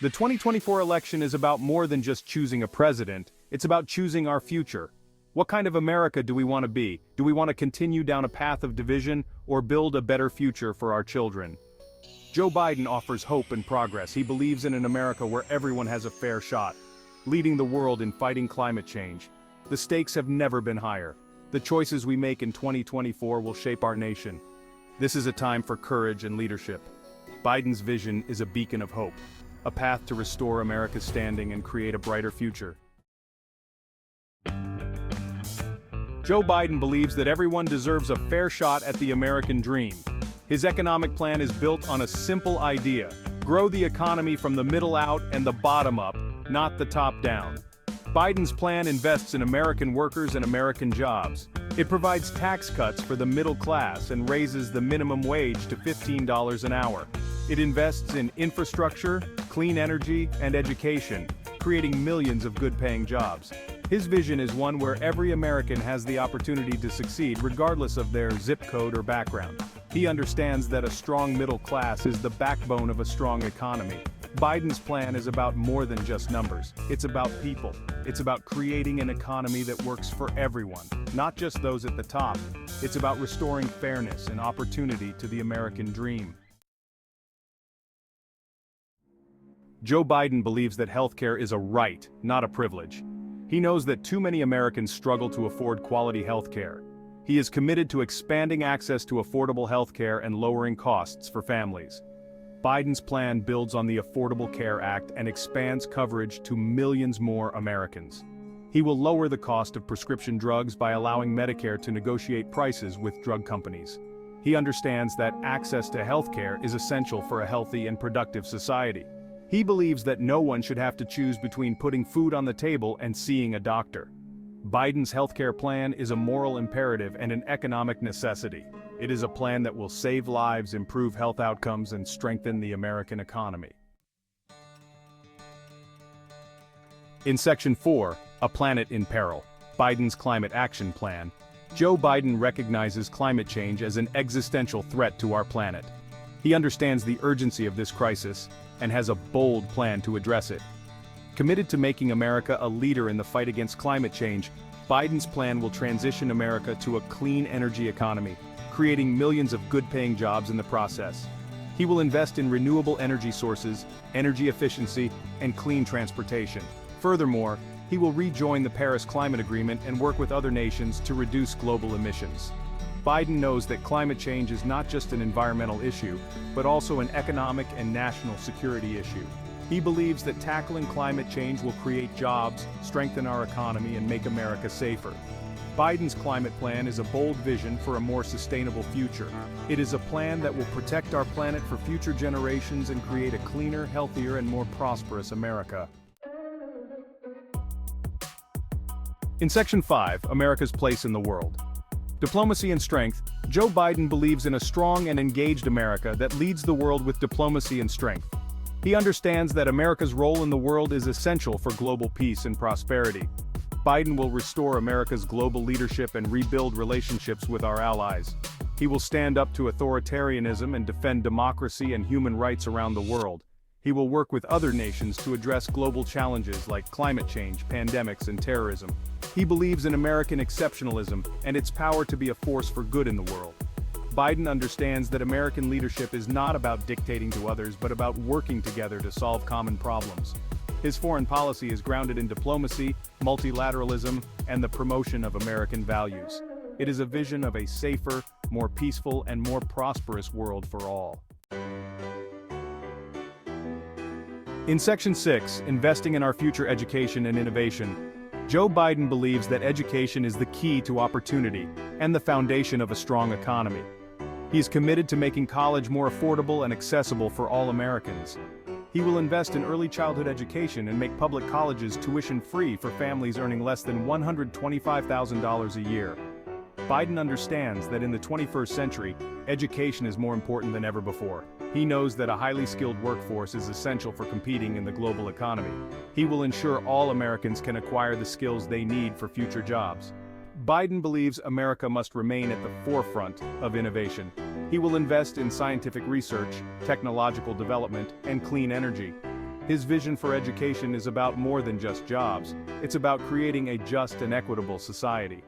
The 2024 election is about more than just choosing a president, it's about choosing our future. What kind of America do we want to be? Do we want to continue down a path of division, or build a better future for our children? Joe Biden offers hope and progress. He believes in an America where everyone has a fair shot, leading the world in fighting climate change. The stakes have never been higher. The choices we make in 2024 will shape our nation. This is a time for courage and leadership. Biden's vision is a beacon of hope, a path to restore America's standing and create a brighter future. Joe Biden believes that everyone deserves a fair shot at the American dream. His economic plan is built on a simple idea: grow the economy from the middle out and the bottom up, not the top down. Biden's plan invests in American workers and American jobs. It provides tax cuts for the middle class and raises the minimum wage to $15 an hour. It invests in infrastructure, clean energy, and education, creating millions of good-paying jobs. His vision is one where every American has the opportunity to succeed regardless of their zip code or background. He understands that a strong middle class is the backbone of a strong economy. Biden's plan is about more than just numbers. It's about people. It's about creating an economy that works for everyone, not just those at the top. It's about restoring fairness and opportunity to the American dream. Joe Biden believes that healthcare is a right, not a privilege. He knows that too many Americans struggle to afford quality healthcare. He is committed to expanding access to affordable healthcare and lowering costs for families. Biden's plan builds on the Affordable Care Act and expands coverage to millions more Americans. He will lower the cost of prescription drugs by allowing Medicare to negotiate prices with drug companies. He understands that access to healthcare is essential for a healthy and productive society. He believes that no one should have to choose between putting food on the table and seeing a doctor. Biden's healthcare plan is a moral imperative and an economic necessity. It is a plan that will save lives, improve health outcomes, and strengthen the American economy. In Section 4, A Planet in Peril, Biden's Climate Action Plan, Joe Biden recognizes climate change as an existential threat to our planet. He understands the urgency of this crisis and has a bold plan to address it. Committed to making America a leader in the fight against climate change, Biden's plan will transition America to a clean energy economy, creating millions of good-paying jobs in the process. He will invest in renewable energy sources, energy efficiency, and clean transportation. Furthermore, he will rejoin the Paris Climate Agreement and work with other nations to reduce global emissions. Biden knows that climate change is not just an environmental issue, but also an economic and national security issue. He believes that tackling climate change will create jobs, strengthen our economy, and make America safer. Biden's climate plan is a bold vision for a more sustainable future. It is a plan that will protect our planet for future generations and create a cleaner, healthier, and more prosperous America. In Section 5, America's Place in the World. Diplomacy and Strength, Joe Biden believes in a strong and engaged America that leads the world with diplomacy and strength. He understands that America's role in the world is essential for global peace and prosperity. Biden will restore America's global leadership and rebuild relationships with our allies. He will stand up to authoritarianism and defend democracy and human rights around the world. He will work with other nations to address global challenges like climate change, pandemics, and terrorism. He believes in American exceptionalism and its power to be a force for good in the world. Biden understands that American leadership is not about dictating to others but about working together to solve common problems. His foreign policy is grounded in diplomacy, multilateralism, and the promotion of American values. It is a vision of a safer, more peaceful, and more prosperous world for all. In Section 6, Investing in Our Future Education and Innovation, Joe Biden believes that education is the key to opportunity and the foundation of a strong economy. He is committed to making college more affordable and accessible for all Americans. He will invest in early childhood education and make public colleges tuition-free for families earning less than $125,000 a year. Biden understands that in the 21st century, education is more important than ever before. He knows that a highly skilled workforce is essential for competing in the global economy. He will ensure all Americans can acquire the skills they need for future jobs. Biden believes America must remain at the forefront of innovation. He will invest in scientific research, technological development, and clean energy. His vision for education is about more than just jobs, it's about creating a just and equitable society.